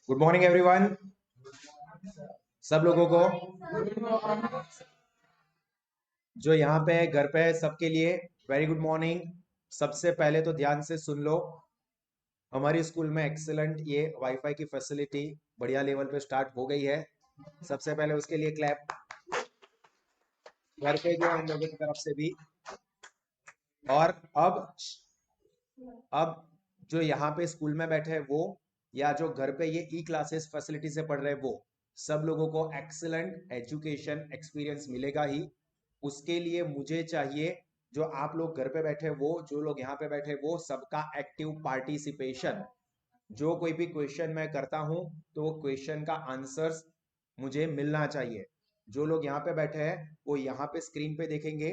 Good morning everyone. सब लोगों को जो यहाँ पे है, घर पे है, सबके लिए वेरी गुड मॉर्निंग। सबसे पहले तो ध्यान से सुन लो, हमारी स्कूल में एक्सीलेंट ये वाईफाई की फैसिलिटी बढ़िया लेवल पे स्टार्ट हो गई है। सबसे पहले उसके लिए क्लैप घर पे जो इन लोगों की तरफ से भी। और अब जो यहाँ पे स्कूल में बैठे हैं वो, या जो घर पे ये ई क्लासेस फैसिलिटी से पढ़ रहे हैं वो, सब लोगों को एक्सीलेंट एजुकेशन एक्सपीरियंस मिलेगा ही। उसके लिए मुझे चाहिए, जो आप लोग घर पे बैठे वो, जो लोग यहाँ पे बैठे वो, सबका एक्टिव पार्टिसिपेशन। जो कोई भी क्वेश्चन मैं करता हूं तो वो क्वेश्चन का आंसर्स मुझे मिलना चाहिए। जो लोग यहाँ पे बैठे हैं वो यहाँ पे स्क्रीन पे देखेंगे,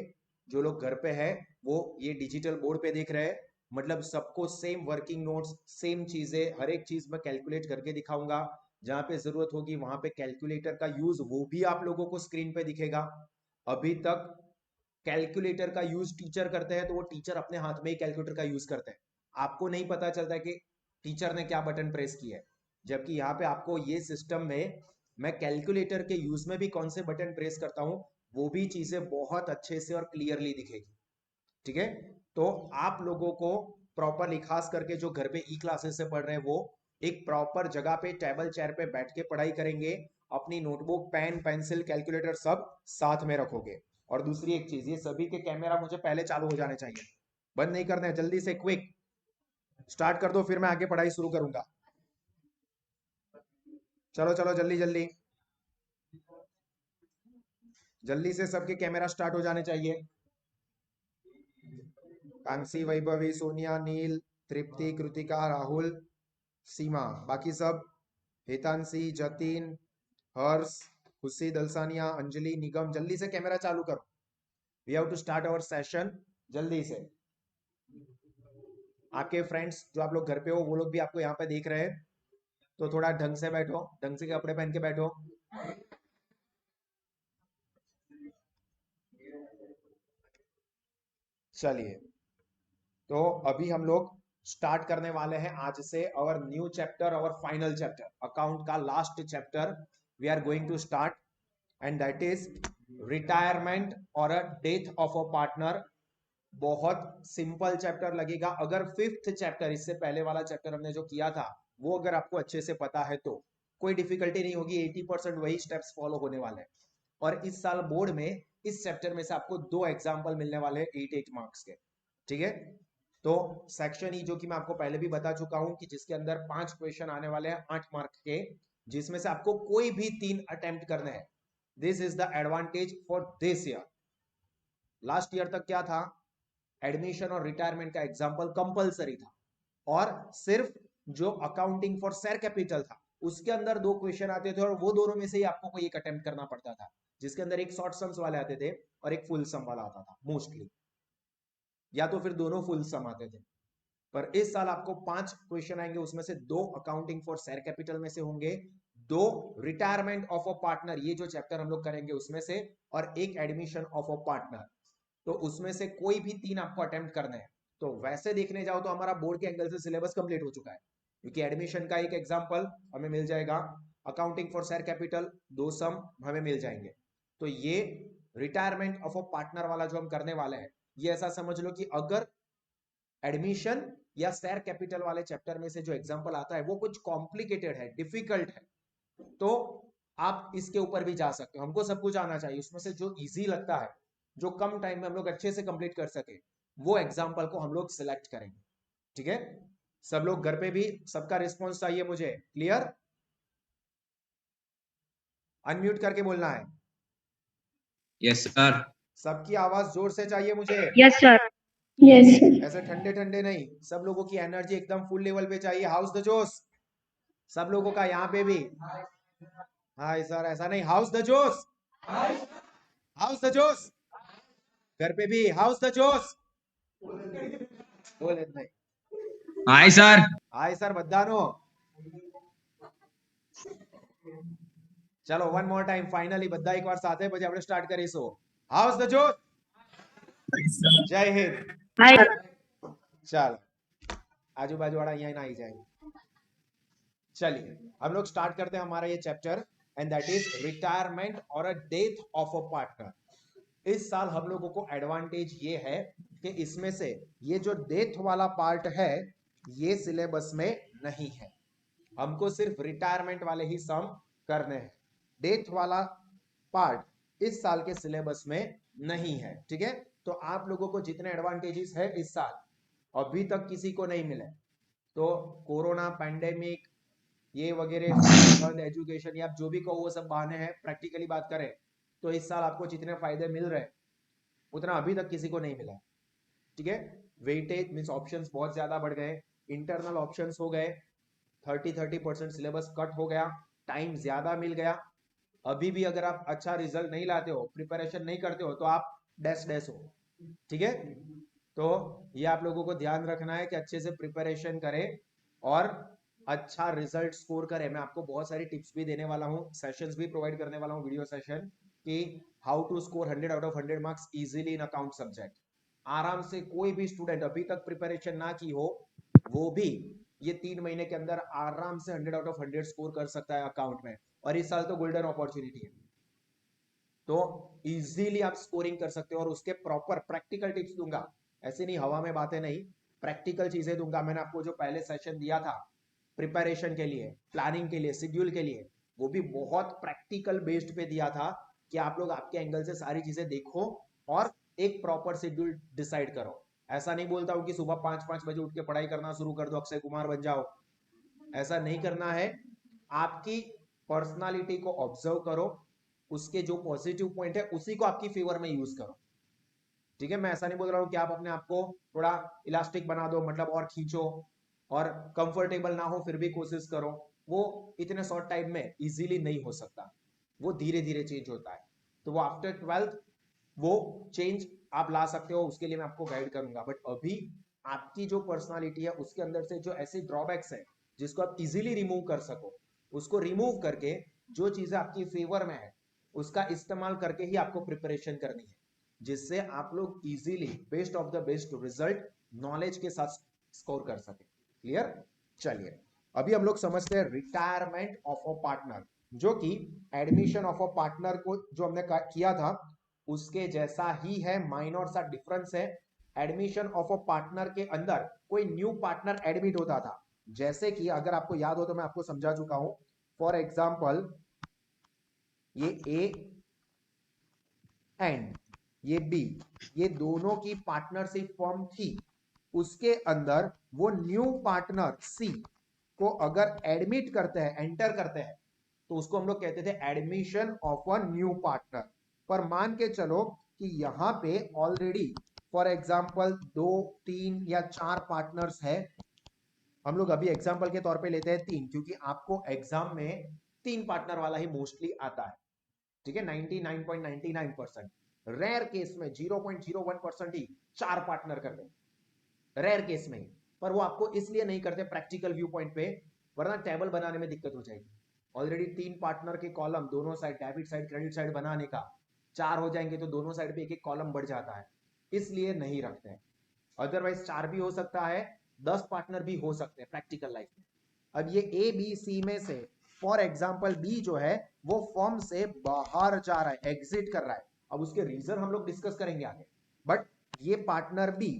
जो लोग घर पे है वो ये डिजिटल बोर्ड पे देख रहे हैं। मतलब सबको सेम वर्किंग नोट्स, सेम चीजें, हर एक चीज मैं कैलकुलेट करके दिखाऊंगा। जहां पे जरूरत होगी वहां पे कैलकुलेटर का यूज वो भी आप लोगों को स्क्रीन पे दिखेगा। अभी तक कैलकुलेटर का यूज टीचर करते हैं तो वो टीचर अपने हाथ में ही कैलकुलेटर का यूज करते हैं, आपको नहीं पता चलता है कि टीचर ने क्या बटन प्रेस किया है। जबकि यहाँ पे आपको ये सिस्टम में मैं कैलकुलेटर के यूज में भी कौन से बटन प्रेस करता हूँ वो भी चीजें बहुत अच्छे से और क्लियरली दिखेगी। ठीक है, तो आप लोगों को प्रॉपरली, खास करके जो घर पे ई क्लासेस से पढ़ रहे हैं वो एक प्रॉपर जगह पे टेबल चेयर पे बैठ के पढ़ाई करेंगे। अपनी नोटबुक, पेन, पेंसिल, कैलकुलेटर सब साथ में रखोगे। और दूसरी एक चीज, ये सभी के कैमरा मुझे पहले चालू हो जाने चाहिए, बंद नहीं करने हैं। जल्दी से क्विक स्टार्ट कर दो, फिर मैं आगे पढ़ाई शुरू करूंगा। चलो चलो जल्दी जल्दी, जल्दी से सबके कैमरा स्टार्ट हो जाने चाहिए। कांसी, वैभवी, सोनिया, नील, तृप्ति, कृतिका, राहुल, सीमा, बाकी सब, हेतांशी, जतिन, हर्ष, खुशी, दलसानिया, अंजलि, निगम, जल्दी से कैमरा चालू करो। We have to start our session जल्दी से। आपके फ्रेंड्स जो आप लोग घर पे हो वो लोग भी आपको यहाँ पे देख रहे हैं, तो थोड़ा ढंग से बैठो, ढंग से कपड़े पहन के बैठो। चलिए, तो अभी हम लोग स्टार्ट करने वाले हैं आज से our new chapter, our final chapter, account का last chapter we are going to start, and that is retirement और a death of a partner. बहुत सिंपल चैप्टर लगेगा अगर फिफ्थ चैप्टर, इससे पहले वाला चैप्टर हमने जो किया था वो अगर आपको अच्छे से पता है तो कोई डिफिकल्टी नहीं होगी। 80% वही स्टेप्स फॉलो होने वाले हैं। और इस साल बोर्ड में इस चैप्टर में से आपको 2 एग्जाम्पल मिलने वाले हैं 8 मार्क्स के। ठीक है, तो सेक्शन ई जो कि मैं आपको पहले भी बता चुका हूं कि जिसके अंदर 5 क्वेश्चन आने वाले हैं 8 मार्क के, जिसमें से आपको कोई भी 3 अटेम्प्ट करने हैं। This is the advantage for this year. Last year तक क्या था, एडमिशन और रिटायरमेंट का एग्जाम्पल कंपलसरी था, और सिर्फ जो अकाउंटिंग फॉर शेयर कैपिटल था उसके अंदर 2 क्वेश्चन आते थे, और वो दोनों में से ही आपको कोई एक अटेम्प्ट करना पड़ता था, जिसके अंदर एक शॉर्ट सम्स वाले आते थे और एक फुल सम वाला आता था मोस्टली, या तो फिर दोनों फुल सम आते थे। पर इस साल आपको 5 क्वेश्चन आएंगे, उसमें से 2 अकाउंटिंग फॉर शेयर कैपिटल में से होंगे, 2 रिटायरमेंट ऑफ अ पार्टनर, ये जो चैप्टर हम लोग करेंगे उसमें से, और एक एडमिशन ऑफ अ पार्टनर। तो उसमें से कोई भी 3 आपको अटेम्प्ट करने हैं। तो वैसे देखने जाओ तो हमारा बोर्ड के एंगल से सिलेबस कंप्लीट हो चुका है, क्योंकि एडमिशन का एक एग्जांपल हमें मिल जाएगा, अकाउंटिंग फॉर शेयर कैपिटल 2 सम हमें मिल जाएंगे। तो ये रिटायरमेंट ऑफ अ पार्टनर वाला जो हम करने वाले हैं, ये ऐसा समझ लो कि अगर एडमिशन या शेयर कैपिटल वाले चैप्टर में से जो एग्जांपल आता है वो कुछ कॉम्प्लिकेटेड है, डिफिकल्ट है, तो आप इसके ऊपर भी जा सकते हो। हमको सब कुछ आना चाहिए, उसमें से जो इजी लगता है, जो कम टाइम में हम लोग अच्छे से कंप्लीट कर सके, वो एग्जाम्पल को हम लोग सिलेक्ट करेंगे। ठीक है, सब लोग घर पे भी, सबका रिस्पॉन्स चाहिए मुझे, क्लियर? अनम्यूट करके बोलना है। Yes sir. सबकी आवाज जोर से चाहिए मुझे। Yes sir. यस ऐसे ठंडे ठंडे नहीं, सब लोगों की एनर्जी एकदम फुल लेवल पे चाहिए। हाउस द जोश, सब लोगों का, यहाँ पे भी। हाय सर, ऐसा नहीं, हाउस द जोश, हाउस द जोश, घर पे भी हाउस द जोश बोले नहीं। Hi sir. हाय सर बद्दानो। चलो वन मोर टाइम, फाइनली બધા એકવાર સાથે, પછી આપણે સ્ટાર્ટ કરીશું. હાઉસ ધ જોશ, જય હિન્દ. हाय ચાલો, આજુબાજુ વાળા અહીંયા ના આવી જાય. चलिए, हम लोग स्टार्ट करते हैं हमारा ये chapter, and that is retirement और a death of a partner. इस साल हम लोगों को एडवांटेज ये है कि इसमें से ये जो डेथ वाला पार्ट है ये सिलेबस में नहीं है, हमको सिर्फ रिटायरमेंट वाले ही सम करने हैं। डेथ वाला पार्ट इस साल के सिलेबस में नहीं है, ठीक है। तो आप लोगों को जितने एडवांटेजेस है इस साल अभी तक किसी को नहीं मिले, तो कोरोना पैंडेमिक ये वगैरह एजुकेशन या जो भी कहो वो सब बहाने हैं, प्रैक्टिकली बात करें तो इस साल आपको जितने फायदे मिल रहे हैं उतना अभी तक किसी को नहीं मिला, ठीक है। वेटेज मींस ऑप्शंस बहुत ज्यादा बढ़ गए, इंटरनल ऑप्शंस हो गए, 30% सिलेबस कट हो गया, टाइम ज्यादा मिल गया। अभी भी अगर आप अच्छा रिजल्ट नहीं लाते हो, प्रिपरेशन नहीं करते हो, तो आप डैश डैश हो, ठीक है। तो ये आप लोगों को ध्यान रखना है कि अच्छे से प्रिपरेशन करें और अच्छा रिजल्ट स्कोर करें। मैं आपको बहुत सारी टिप्स भी देने वाला हूँ, सेशंस भी प्रोवाइड करने वाला हूँ, वीडियो सेशन, कि how to score 100 out of 100 marks easily in account subject. आराम से कोई भी स्टूडेंट अभी तक प्रिपरेशन ना की हो वो भी ये 3 महीने के अंदर आराम से 100 आउट ऑफ 100 स्कोर कर सकता है अकाउंट में, और इस साल तो गोल्डन अपॉर्चुनिटी है, तो इजीली आप स्कोरिंग कर सकते हो। और उसके प्रॉपर प्रैक्टिकल टिप्स दूंगा, ऐसे नहीं हवा में बातें नहीं, प्रैक्टिकल चीजें दूंगा। मैंने आपको जो पहले सेशन दिया था प्रिपरेशन के लिए, प्लानिंग के लिए, शेड्यूल के लिए, वो भी बहुत प्रैक्टिकल बेस्ड पे दिया था कि आप लोग आपके एंगल से सारी चीजें देखो और एक प्रॉपर शेड्यूल डिसाइड करो। ऐसा नहीं बोलता हूं कि सुबह 5-5 बजे उठ के पढ़ाई करना शुरू कर दो, अक्षय कुमार बन जाओ, ऐसा नहीं करना है। आपकी पर्सनालिटी को ऑब्जर्व करो, उसके जो पॉजिटिव पॉइंट है उसी को आपकी फेवर में यूज करो, ठीक है। मैं ऐसा नहीं बोल रहा हूं कि आप अपने आप को थोड़ा इलास्टिक बना दो, मतलब और खींचो और कंफर्टेबल ना हो फिर भी कोशिश करो, वो इतने शॉर्ट टाइम में इजीली नहीं हो सकता, वो धीरे धीरे चेंज होता है। तो वो आफ्टर 12th वो चेंज आप ला सकते हो, उसके लिए मैं आपको गाइड करूंगा। बट अभी आपकी जो पर्सनालिटी है उसके अंदर से जो ऐसी ड्रॉबैक्स है जिसको आप इजीली रिमूव कर सको, उसको रिमूव करके जो चीजें आपकी फेवर में है उसका इस्तेमाल करके ही आपको प्रिपरेशन करनी है, जिससे आप लोग easily best of the best result knowledge के साथ स्कोर कर सके। क्लियर? चलिए अभी हम लोग समझते हैं रिटायरमेंट ऑफ अ पार्टनर, जो कि एडमिशन ऑफ अ पार्टनर को जो हमने किया था उसके जैसा ही है, माइनर सा डिफरेंस है। एडमिशन ऑफ अ पार्टनर के अंदर कोई न्यू पार्टनर एडमिट होता था, जैसे कि अगर आपको याद हो तो मैं आपको समझा चुका हूं। फॉर एग्जाम्पल ये ए एंड ये बी, ये दोनों की पार्टनरशिप फॉर्म थी, उसके अंदर वो न्यू पार्टनर सी को अगर एडमिट करते हैं, एंटर करते हैं, तो उसको हम लोग कहते थे admission of a new partner. पर मान के चलो कि यहां पे ऑलरेडी फॉर एग्जांपल 2, 3 या 4 पार्टनर्स है, हम लोग अभी एग्जांपल के तौर पे लेते हैं 3, क्योंकि आपको एग्जाम में 3 पार्टनर वाला ही मोस्टली आता है, ठीक है। 99.99%। रेयर केस में 0.01% ही 4 पार्टनर करते हैं, रेयर केस में ही। पर वो आपको इसलिए नहीं करते प्रैक्टिकल व्यू पॉइंट पे, वरना टेबल बनाने में दिक्कत हो जाएगी। ऑलरेडी 3 पार्टनर के कॉलम दोनों side, debit side credit side बनाने का, 4 हो जाएंगे तो दोनों साइड पे एक एक कॉलम बढ़ जाता है, इसलिए नहीं रखते हैं। अदरवाइज 4 भी हो सकता है, 10 पार्टनर भी हो सकते हैं प्रैक्टिकल लाइफ में। अब ये ए बी सी में से फॉर एग्जाम्पल बी जो है वो फॉर्म से बाहर जा रहा है, एग्जिट कर रहा है, अब उसके रीजन हम लोग डिस्कस करेंगे आगे। बट ये पार्टनर बी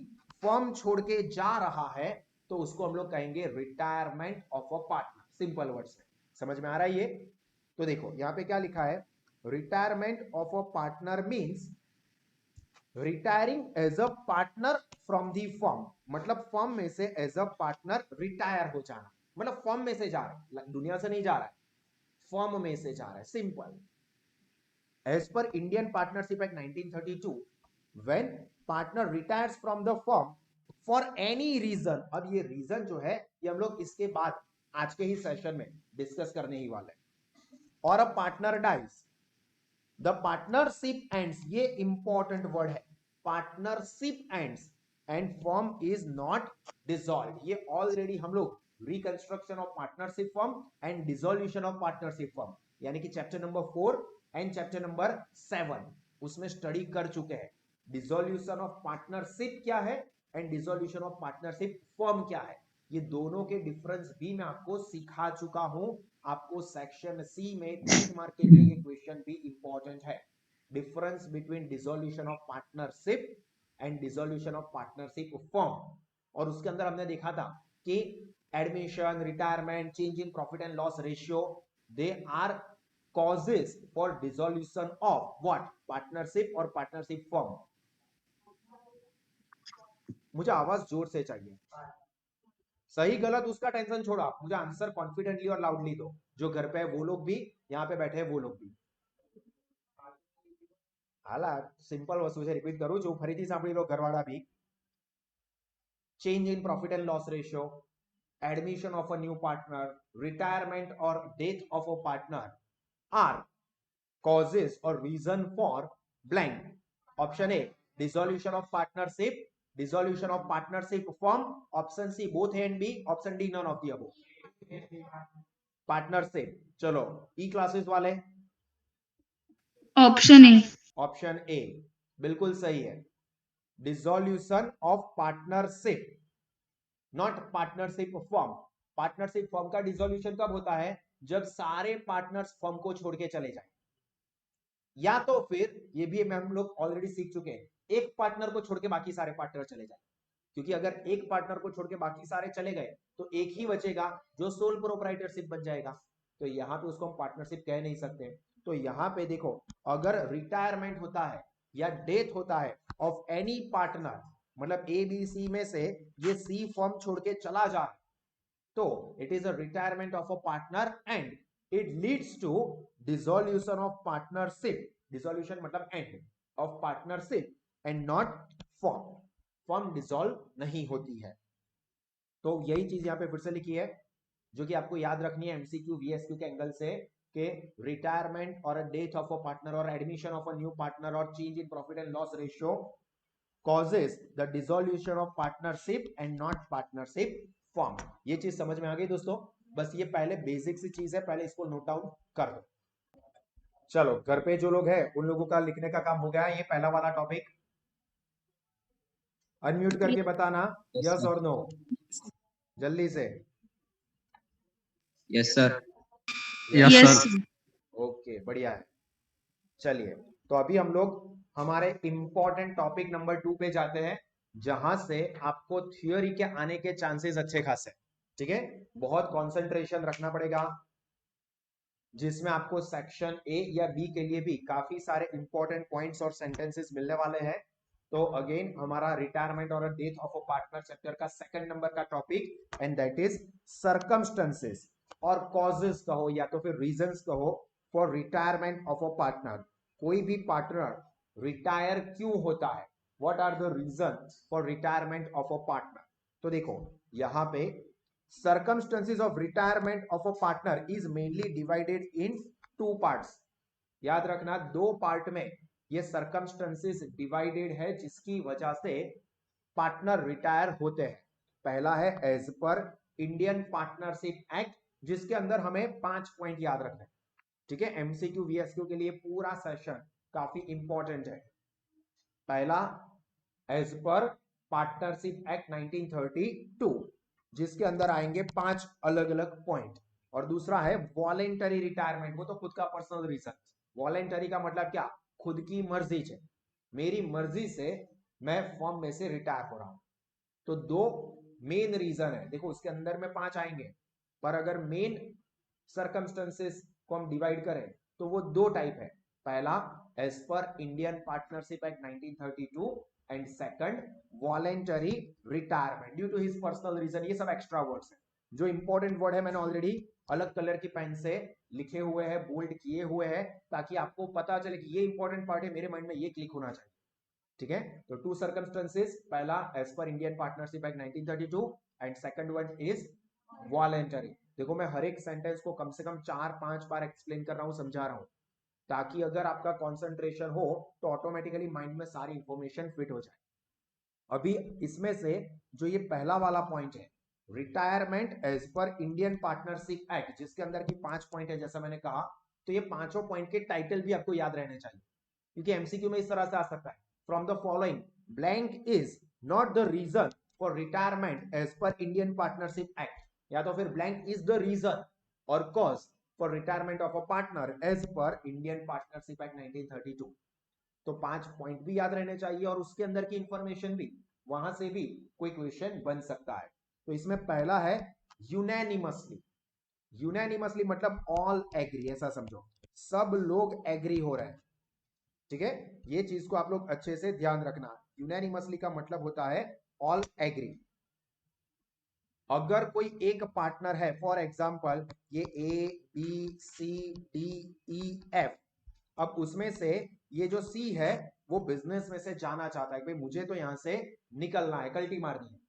फॉर्म छोड़ के जा रहा है तो उसको हम लोग कहेंगे retirement of a partner, simple words में। समझ में आ रहा है ये? तो देखो यहां पे क्या लिखा है, retirement of a partner means retiring as a partner from the firm, मतलब फर्म में से एज अ पार्टनर रिटायर हो जाना, मतलब फर्म में से जा रहा है, दुनिया से नहीं जा रहा है, फर्म में से जा रहा है, simple. As per Indian partnership act 1932, when partner retires from the firm for any reason, अब ये रीजन जो है ये हम लोग इसके बाद आज के ही सेशन में डिस्कस करने ही वाले हैं, और a partner dies the partnership ends, ये इंपॉर्टेंट वर्ड है, partnership ends and firm is not dissolve. ये ऑलरेडी हम लोग reconstruction of partnership firm and dissolution of partnership firm, यानी कि chapter number 4 and chapter number 7 उसमें स्टडी कर चुके हैं। डिसोल्यूशन ऑफ पार्टनरशिप क्या है and dissolution of partnership firm क्या है, ये दोनों के डिफरेंस भी मैं आपको सिखा चुका हूं। आपको सेक्शन सी में 3 मार्क के लिए ये क्वेश्चन भी इंपॉर्टेंट है। Difference between dissolution of partnership and dissolution of partnership form. और उसके अंदर हमने देखा था कि admission, retirement, change in profit and loss ratio, they are causes for dissolution of what, partnership और पार्टनरशिप फॉर्म। मुझे आवाज जोर से चाहिए। सही गलत उसका टेंशन छोड़ो आप, मुझे आंसर कॉन्फिडेंटली और लाउडली दो। जो घर पे है वो लोग भी, यहाँ पे बैठे हैं वो लोग भी। हाला सिंपल वस्तु से रिपीट करूं, जो फरीदी सांभी लो घरवाड़ा भी। Change in profit and loss ratio, admission of a new partner, retirement और death of a partner are causes or reason for blank. Option A, dissolution of partnership, dissolution of partnership form. Option C, both A and B. Option D, none of the above. Partnership. चलो ई classes वाले, option A. Option A बिल्कुल सही है। Dissolution of partnership, not partnership form. Partnership form का dissolution कब होता है? जब सारे पार्टनर्स फॉर्म को छोड़ के चले जाए, या तो फिर ये भी हम लोग ऑलरेडी सीख चुके हैं, एक पार्टनर को छोड़ के बाकी सारे पार्टनर चले जाए। क्योंकि अगर एक पार्टनर को छोड़ के बाकी सारे चले गए तो एक ही बचेगा जो सोल प्रोप्राइटरशिप बन जाएगा। तो यहाँ पे उसको हम पार्टनरशिप कह नहीं सकते। तो यहाँ पे देखो, अगर रिटायरमेंट होता है या डेथ होता है ऑफ एनी पार्टनर, मतलब ए बी सी में से ये सी फॉर्म छोड़ के चला जाए, तो it is a retirement of a partner and it leads to dissolution of partnership. Dissolution मतलब end of partnership and not firm. Firm dissolve नहीं होती है। तो यही चीज यहां पे फिर से लिखी है, जो कि आपको याद रखनी है एमसीक्यू वीएसक्यू के एंगल से, कि रिटायरमेंट और डेथ ऑफ अ पार्टनर और admission of a new partner और change in profit and loss ratio causes the dissolution of partnership and not partnership form। ये चीज समझ में आ गई दोस्तों? बस ये पहले बेसिक सी चीज है, पहले इसको नोट डाउन कर दो। चलो घर पे जो लोग हैं उन लोगों का लिखने का काम हो गया। ये पहला वाला टॉपिक अनम्यूट करके बताना Yes, यस sir. और नो, जल्दी से। Yes, sir. Yes sir. Okay बढ़िया है। चलिए, तो अभी हम लोग हमारे इंपॉर्टेंट टॉपिक नंबर 2 पे जाते हैं, जहां से आपको थियोरी के आने के चांसेस अच्छे खासे। ठीक है, बहुत कंसंट्रेशन रखना पड़ेगा, जिसमें आपको सेक्शन ए या बी के लिए भी काफी सारे इंपॉर्टेंट पॉइंट्स और सेंटेंसेस मिलने वाले हैं। तो अगेन हमारा रिटायरमेंट और death of a partner chapter का सेकंड नंबर का topic, and that is circumstances और कॉजेस कहो या तो फिर रीजंस कहो for retirement of a partner. कोई भी पार्टनर रिटायर क्यों होता है, what are the reason for retirement of a partner. तो देखो यहां पे circumstances of retirement of a partner is mainly divided in two parts। याद रखना दो पार्ट में ये circumstances divided है, जिसकी वजह से पार्टनर रिटायर होते हैं। पहला है as per Indian partnership act, जिसके अंदर हमें 5 पॉइंट याद रखना है। ठीक है, एमसीक्यू वीएसक्यू के लिए पूरा सेशन काफी इंपॉर्टेंट है। पहला, एज पर पार्टनरशिप एक्ट 1932, जिसके अंदर आएंगे 5 अलग अलग पॉइंट। और दूसरा है वॉलेंटरी रिटायरमेंट, वो तो खुद का पर्सनल रीजन। वॉलेंटरी का मतलब क्या? खुद की मर्जी से, मेरी मर्जी से मैं फॉर्म में से रिटायर हो रहा हूं। तो दो मेन रीजन है, देखो उसके अंदर में 5 आएंगे, पर अगर मेन सर्कमस्टेंसेस को हम डिवाइड करें तो वो दो टाइप है। पहला, as per Indian partnership act 1932, and second, voluntary retirement due to his personal reason. ये सब एक्स्ट्रा वर्ड्स है। जो इंपॉर्टेंट वर्ड है मैंने ऑलरेडी अलग कलर की पेन से लिखे हुए हैं, बोल्ड किए हुए हैं, ताकि आपको पता चले कि ये इंपॉर्टेंट पार्ट है, मेरे माइंड में ये क्लिक होना चाहिए। ठीक है, तो टू सर्कमस्टेंसेस, पहला as per Indian partnership act 1932 and second one is voluntary. देखो मैं हर एक सेंटेंस को कम से कम 4-5 बार एक्सप्लेन कर रहा हूं, समझा रहा हूं, ताकि अगर आपका कंसंट्रेशन हो तो ऑटोमेटिकली माइंड में सारी इंफॉर्मेशन फिट हो जाए। अभी इसमें से जो ये पहला वाला पॉइंट है, retirement as per Indian partnership act, जिसके अंदर की 5 पॉइंट है, जैसा मैंने कहा, तो ये पांचों पॉइंट के टाइटल भी आपको याद रहने चाहिए, क्योंकि एमसीक्यू में इस तरह से आ सकता है, from the following blank is not the reason for retirement as per Indian partnership act, या तो फिर ब्लैंक इज द रीजन और cause for retirement of a partner as per Indian partnership act 1932। तो 5 पॉइंट भी याद रहने चाहिए और उसके अंदर की इंफॉर्मेशन भी, वहां से भी कोई क्वेश्चन बन सकता है। तो इसमें पहला है यूनैनिमसली। यूनैनिमसली मतलब ऑल एग्री, ऐसा समझो सब लोग एग्री हो रहे हैं। ठीक है, ये चीज को आप लोग अच्छे से ध्यान रखना। यूनैनिमसली का मतलब होता है ऑल एग्री। अगर कोई एक पार्टनर है, for example A A B C D E एफ, अब उसमें से ये जो सी है वो बिजनेस में से जाना चाहता है कि भाई मुझे तो यहां से निकलना है, कल्टी मारनी है,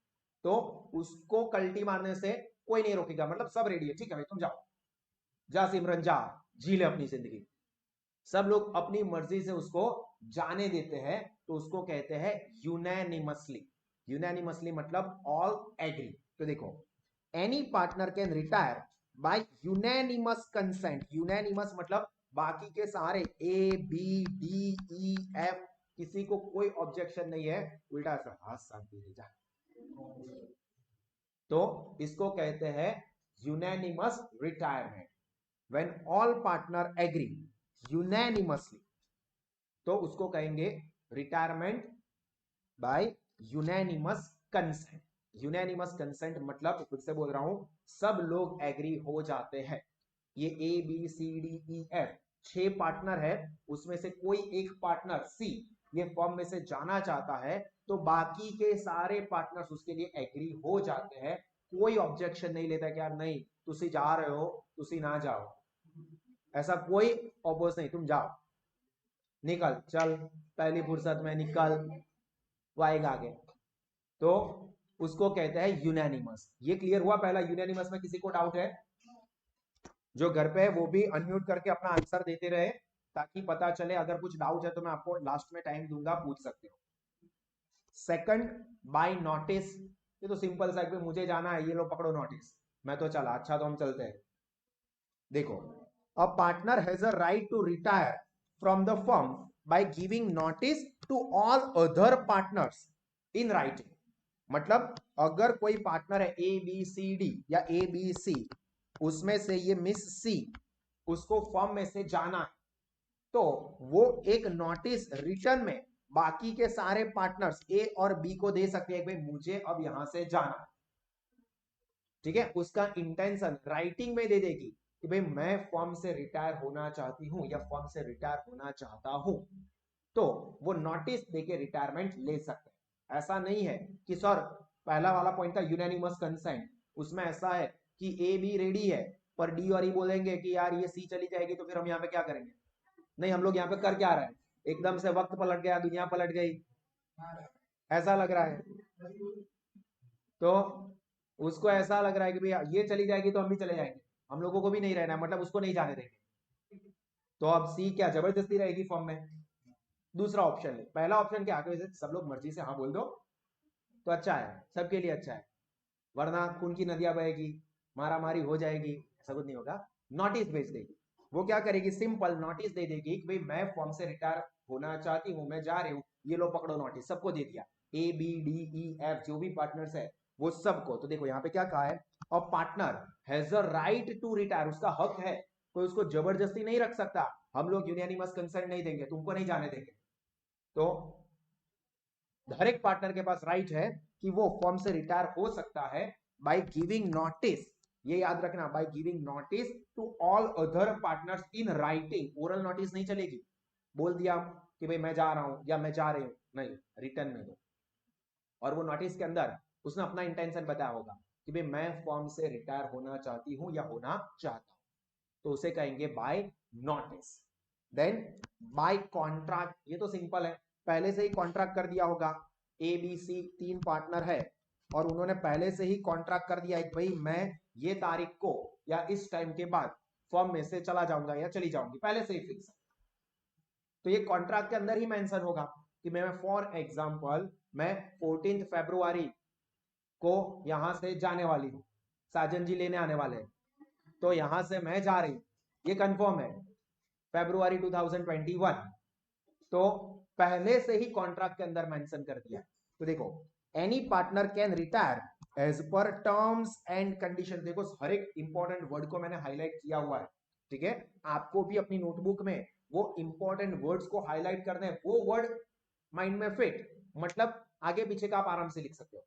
तो उसको कल्टी मारने से कोई नहीं रोकेगा, मतलब सब रेडी है, ठीक है भाई तुम जाओ, जा सिमरन जा, जी ले अपनी जिंदगी, सब लोग अपनी मर्जी से उसको जाने देते हैं, तो उसको कहते हैं यूनैनिमसली। यूनैनिमसली मतलब ऑल एग्री। तो देखो, any partner can retire by unanimous consent. Unanimous मतलब बाकी के सारे A B D E F, किसी को कोई ऑब्जेक्शन नहीं है, उल्टा ऐसा हाथ साफ दे जा, तो इसको कहते हैं unanimous retirement. When all partner agree unanimously, तो उसको कहेंगे retirement by unanimous consent. Unanimous consent मतलब, फिर से बोल रहा हूं, सब लोग एग्री हो जाते हैं। ये A B C D E F 6 partner है, उसमें से कोई एक पार्टनर सी ये फर्म में से जाना चाहता है, तो बाकी के सारे पार्टनर्स उसके लिए एग्री हो जाते हैं, कोई ऑब्जेक्शन नहीं लेता कि यार नहीं तुसी जा रहे हो, तुसी ना जाओ, ऐसा कोई ऑपोज नहीं, तुम जाओ, निकल चल, पहली फुर्सत में निकल, वो आएगा आगे, तो उसको कहते हैं यूनैनिमस। ये क्लियर हुआ पहला यूनैनिमस में? किसी को डाउट है? जो घर पे है वो भी अनम्यूट करके अपना आंसर देते रहे, ताकि पता चले, अगर कुछ डाउट है तो मैं आपको लास्ट में टाइम दूंगा, पूछ सकते हो। सेकंड, बाय नोटिस, ये तो सिंपल सा है, मुझे जाना है, ये लो पकड़ो नोटिस, मैं तो चला, अच्छा तो हम चलते हैं। देखो, a partner has a right to retire from the firm by giving notice to all other partners in writing. मतलब अगर कोई पार्टनर है ए बी सी डी या ए बी सी, उसमें से ये मिस सी, उसको फर्म में से जाना है, तो वो एक नोटिस रिटर्न में बाकी के सारे पार्टनर्स ए और बी को दे सकते हैं कि भाई मुझे अब यहां से जाना है। ठीक है, उसका इंटेंशन राइटिंग में दे देगी कि भाई मैं फर्म से रिटायर होना चाहती हूं या फर्म से रिटायर होना चाहता हूं, तो वो नोटिस देके रिटायरमेंट ले सकते हैं। ऐसा नहीं है कि सर, पहला वाला पॉइंट था यूनैनिमस कंसेंट, उसमें ऐसा है कि ए बी रेडी है, पर डी और ई बोलेंगे कि यार ये सी चली जाएगी तो फिर हम यहाँ पे क्या करेंगे। नहीं, हम लोग यहाँ पे कर क्या रहे हैं, एकदम से वक्त पलट गया, दुनिया पलट गई, ऐसा लग रहा है, तो उसको ऐसा लग रहा है कि भैया ये चली जाएगी तो हम भी चले जाएंगे, हम लोगों को भी नहीं रहना है, मतलब उसको नहीं जाने देंगे, तो अब सी क्या जबरदस्ती रहेगी फॉर्म में? दूसरा ऑप्शन ले, पहला ऑप्शन क्या आगे वैसे सब लोग मर्जी से हाँ बोल दो तो अच्छा है, सबके लिए अच्छा है, वरना खून की नदियां बहेगी, मारा मारी हो जाएगी, ऐसा कुछ नहीं होगा। नोटिस भेज देगी, वो क्या करेगी, सिंपल नोटिस दे देगी कि भाई मैं फॉर्म से रिटायर होना चाहती हूँ, मैं जा रही हूँ, ये लो पकड़ो नोटिस, सबको दे दिया, A B D E F जो भी पार्टनर्स है वो सबको। तो देखो यहाँ पे क्या कहा है, और partner has a right to retire, उसका हक है, कोई उसको जबरदस्ती नहीं रख सकता, हम लोग यूनैनिमस कंसेंट नहीं देंगे, तुमको नहीं जाने देंगे, तो हर एक पार्टनर के पास राइट है कि वो फर्म से रिटायर हो सकता है बाय गिविंग नोटिस, ये याद रखना, by giving notice to all other partners in writing. Oral notice नहीं चलेगी, बोल दिया कि भाई मैं जा रहा हूं या मैं जा रही हूं, नहीं, रिटर्न में दो, और वो नोटिस के अंदर उसने अपना इंटेंशन बताया होगा कि भाई मैं फर्म से रिटायर होना चाहती हूं या होना चाहता हूं, तो उसे कहेंगे by notice. Then by contract, ये तो सिंपल है, पहले से ही कॉन्ट्रैक्ट कर दिया होगा, ए बी सी 3 पार्टनर है और उन्होंने पहले से ही कॉन्ट्रैक्ट कर दिया है भाई मैं ये तारीख को या इस टाइम के बाद फर्म में से चला जाऊंगा या चली जाऊंगी, पहले से ही फिक्स है, तो ये कॉन्ट्रैक्ट के अंदर ही मेंशन होगा कि मैं फॉर एग्जांपल मैं 14 फरवरी को यहां से जाने वाली हूं, साजन जी लेने आने वाले हैं, तो यहां से मैं जा रही हूं, ये कंफर्म है, फरवरी 2021, तो पहले से ही कॉन्ट्रैक्ट के अंदर मेंशन कर दिया। तो देखो, any partner can retire as per terms and condition. देखो हर एक इंपॉर्टेंट वर्ड को मैंने हाईलाइट किया हुआ है, ठीक है। आपको भी अपनी नोटबुक में वो इंपॉर्टेंट वर्ड्स को हाईलाइट करना है, वो वर्ड माइंड में फिट, मतलब आगे पीछे का आप आराम से लिख सकते हो।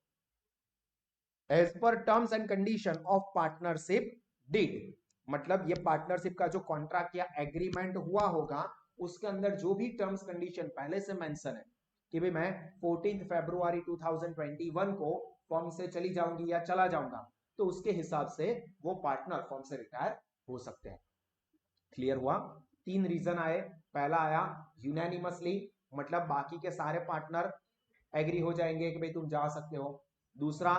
As per terms and condition of partnership deed, मतलब ये पार्टनरशिप का जो कॉन्ट्रैक्ट या एग्रीमेंट हुआ होगा उसके अंदर जो भी टर्म्स कंडीशन पहले से मेंशन है कि भाई मैं 14 फरवरी 2021 को फॉर्म से चली जाऊंगी या चला जाऊंगा, तो उसके हिसाब से वो पार्टनर फॉर्म से रिटायर हो सकते हैं। क्लियर हुआ? 3 रीजन आए। पहला आया यूनानिमसली, मतलब बाकी के सारे पार्टनर एग्री हो जाएंगे कि भाई तुम जा सकते हो। दूसरा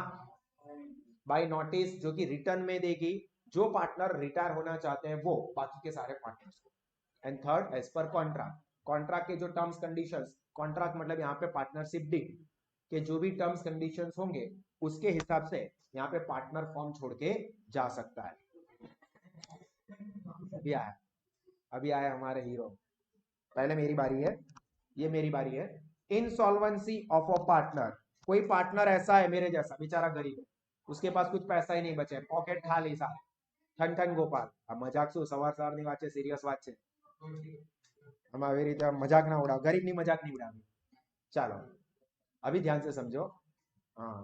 बाय नोटिस, जो कि रिटर्न में देगी, जो पार्टनर रिटायर होना चाहते हैं वो बाकी के सारे पार्टनर्स को। And third as per contract, contract के जो टर्म्स कंडीशंस, कॉन्ट्रैक्ट मतलब यहाँ पे पार्टनरशिप डीड के जो भी टर्म्स कंडीशंस होंगे उसके हिसाब से यहाँ पे पार्टनर फॉर्म छोड़ के जा सकता है। अभी आया हमारे हीरो। पहले मेरी बारी है, ये मेरी बारी है। इंसॉल्वेंसी ऑफ अ पार्टनर, कोई पार्टनर ऐसा है मेरे जैसा, बेचारा गरीब है, उसके पास कुछ पैसा ही नहीं बचे, पॉकेट खाली सारे, ठन ठन गोपाल। अब मजाक શું સવાર સવારની વાત છે, સિરિયસ વાત છે, हम આવી રીતે મજાક ના ઉડાવ, ગરીબની મજાક नहीं उड़ावी। चलो अभी ध्यान से समझो। हाँ,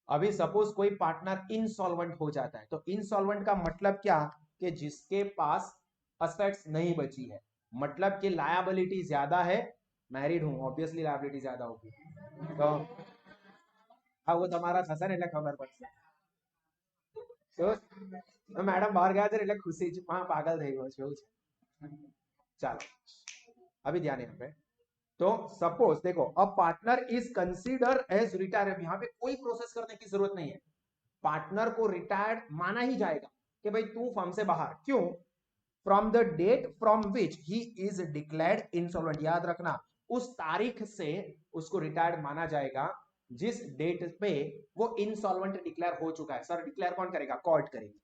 अभी सपोज कोई पार्टनर इनसॉल्वेंट हो जाता है, तो इनसॉल्वेंट का मतलब क्या कि जिसके पास असेट्स नहीं बची है, मतलब कि लायबिलिटी ज्यादा है। मैरिड हूं, ऑब्वियसली लायबिलिटी ज्यादा होगी, तो हाँ वो તમારા થશે ને એટલે ખબર પડશે। તો મેડમ બહાર ગયા છે એટલે ખુશી જ પાગલ થઈ ગયો છે એવું છે। ચાલો अभी ध्यान यहाँ पे। तो सपोज देखो a partner is consider as retire, यहाँ पे कोई प्रोसेस करने की जरूरत नहीं है, पार्टनर को रिटायर्ड माना ही जाएगा कि भाई तू फर्म से बाहर। क्यों? From the date from which he is declared insolvent, याद रखना उस तारीख से उसको रिटायर्ड माना जाएगा जिस डेट पे वो इंसॉल्वेंट डिक्लेयर हो चुका है। सर डिक्लेयर कौन करेगा? कोर्ट करेगी।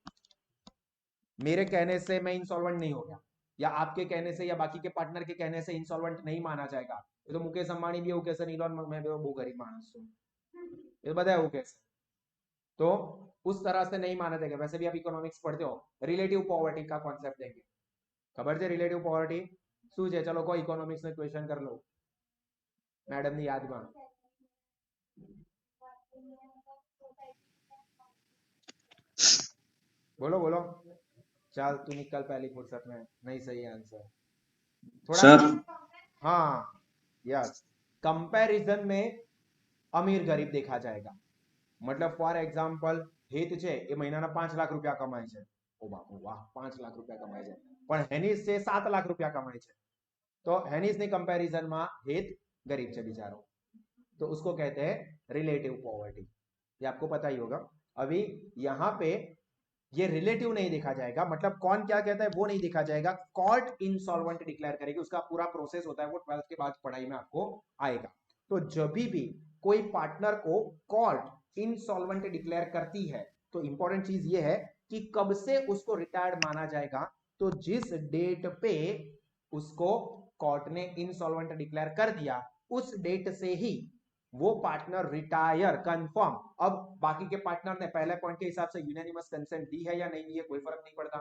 मेरे कहने से मैं इंसॉल्वेंट नहीं हो गया, या आपके कहने से या बाकी के पार्टनर के कहने से इंसॉल्वेंट नहीं माना जाएगा। ये तो मुकेश अंबानी भी એવું કહેશે, ઇલોન मैं બહુ ગરીબ માણસ છું, ये બધા એવું કહેશે। तो उस तरह से नहीं माना जाएगा। वैसे भी आप इकोनॉमिक्स पढ़ते हो, रिलेटिव पॉवर्टी का कॉन्सेप्ट देंगे, खबर છે रिलेटिव पॉवर्टी શું છે? चलो कोई इकोनॉमिक्स में क्वेश्चन कर लो मैडम ની યાદમાં। बोलो बोलो, चल तू निकल पहली फुर्सत में, नहीं सही आंसर थोड़ा सर हाँ यस, कंपैरिजन में अमीर गरीब देखा जाएगा। मतलब फॉर एग्जांपल હિત છે એ મહિનાના 5 લાખ રૂપિયા કમાય છે, ઓ બાપુ વાહ 5 લાખ રૂપિયા કમાય છે, પણ હેનિસ છે 7 લાખ રૂપિયા કમાય છે, તો હેનિસની कंपैरिजन में હિત गरीब છે बेचारो, तो उसको कहते हैं रिलेटिव पॉवर्टी। ये आपको पता ही होगा। अभी यहाँ पे ये रिलेटिव नहीं देखा जाएगा, मतलब कौन क्या कहता है वो नहीं देखा जाएगा, कोर्ट इंसॉल्वेंट डिक्लेयर करेगी, उसका पूरा प्रोसेस होता है, वो 12th के बाद पढ़ाई में आपको आएगा। तो जब भी कोई पार्टनर को कोर्ट इंसॉल्वेंट डिक्लेयर करती है, तो इंपॉर्टेंट चीज ये है कि कब से उसको रिटायर्ड माना जाएगा, तो जिस डेट पे उसको कोर्ट ने इंसॉल्वेंट डिक्लेयर कर दिया उस डेट से ही वो पार्टनर रिटायर कंफर्म। अब बाकी के पार्टनर ने पहले पॉइंट के हिसाब से यूनानिमस कंसेंट दी है या नहीं दी है कोई फर्क नहीं पड़ता,